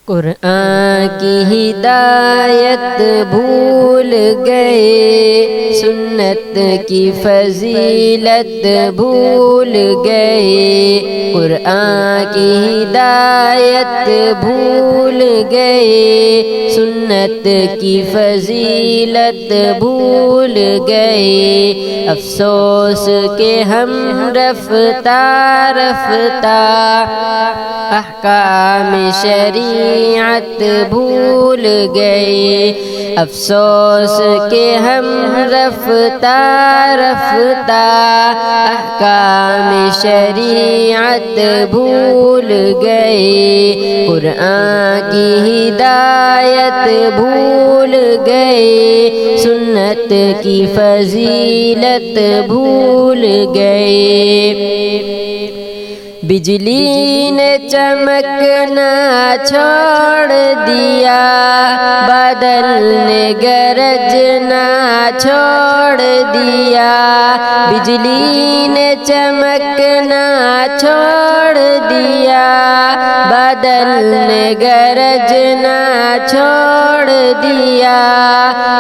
قرآن کی ہدایت بھول گئے، سنت کی فضیلت بھول گئے، قرآن کی ہدایت بھول گئے، سنت کی فضیلت بھول گئے، افسوس کہ ہم رفتہ رفتہ احکام شریعت بھول گئے، افسوس کہ ہم رفتہ رفتہ احکام شریعت بھول گئے، قرآن کی ہدایت بھول گئے، سنت کی فضیلت بھول گئے، بجلی نے چمکنا چھوڑ دیا، بادل نے گرجنا چھوڑ دیا، بجلی نے چمکنا چھوڑ دیا، بادل نے گرجنا چھوڑ دیا،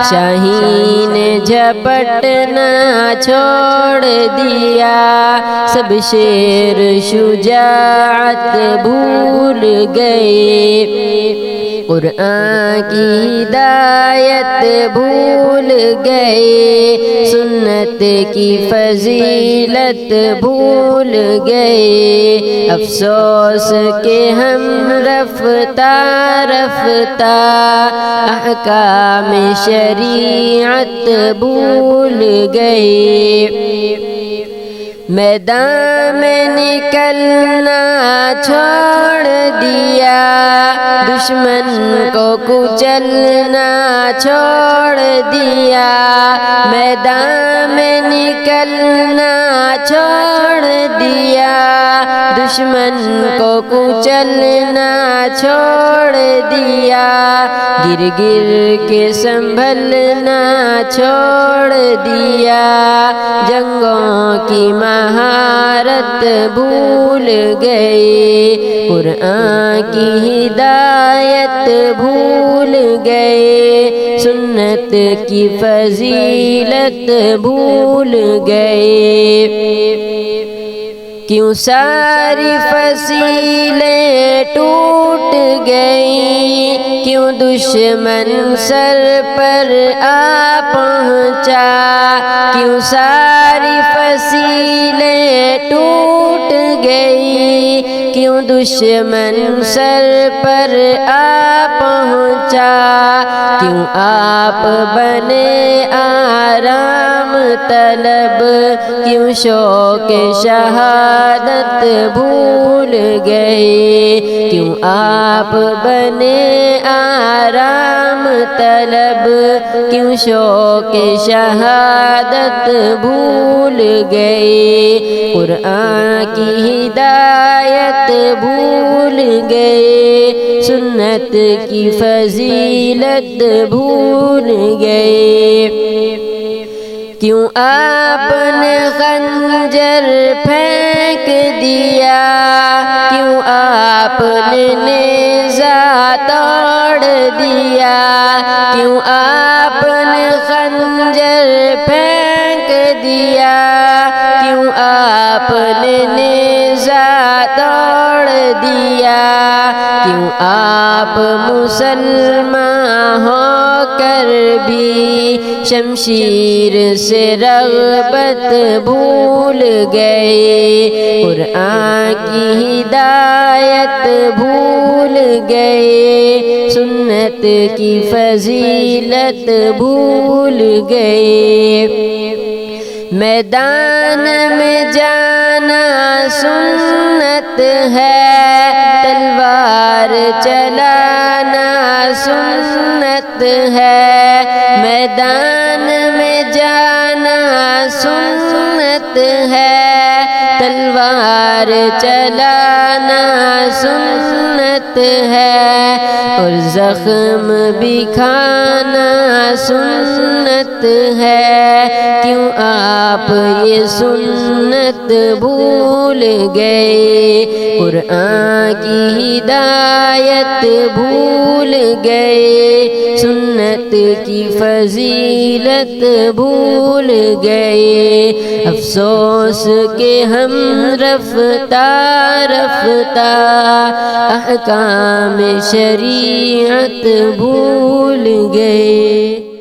شاہین نے جھپٹنا چھوڑ دیا، سب شیر شجاعت بھول گئے، قرآن کی ہدایت بھول گئے، سنت کی فضیلت بھول گئے، افسوس کہ ہم رفتہ رفتہ احکام شریعت بھول گئے، میدان میں نکلنا چھوڑ دیا، دشمن کو کچلنا چھوڑ دیا، میدان میں نکلنا چھوڑ دیا، دشمن کو کچلنا چھوڑ دیا، گر گر کے سنبھلنا چھوڑ دیا، جنگوں کی مہارت بھول گئے، قرآن کی ہدایت بھول گئے، سنت کی فضیلت بھول گئے، کیوں ساری فصیلیں ٹوٹ گئیں، کیوں دشمن سر پر آ پہنچا، کیوں ساری فصیلیں ٹوٹ گئیں، کیوں دشمن سر پر آ پہنچا، کیوں آپ بنے آرام طلب، کیوں شوق شہادت بھول گئے، کیوں آپ بنے آرام طلب، کیوں شوق شہادت بھول گئے، قرآن کی ہدایت بھول گئے، سنت کی فضیلت بھول گئے، کیوں آپ نے خنجر پھینک دیا، کیوں آپ نے نیزہ توڑ دیا، کیوں آپ نے خنجر پھینک دیا، کیوں آپ نے نیزہ توڑ دیا، کیوں آپ مسلمان ہو کر بھی شمشیر سے رغبت بھول گئے، قرآن کی ہدایت بھول گئے، سنت کی فضیلت بھول گئے، میدان میں جانا سنت ہے، تلوار چلانا سنت ہے، میدان میں جانا سنت ہے، تلوار چلانا سنت ہے، اور زخم بھی کھانا سنت ہے، کیوں آپ آپ یہ سنت بھول گئے، قرآن کی ہدایت بھول گئے، سنت کی فضیلت بھول گئے۔ افسوس کہ ہم رفتہ رفتہ احکام شریعت بھول گئے۔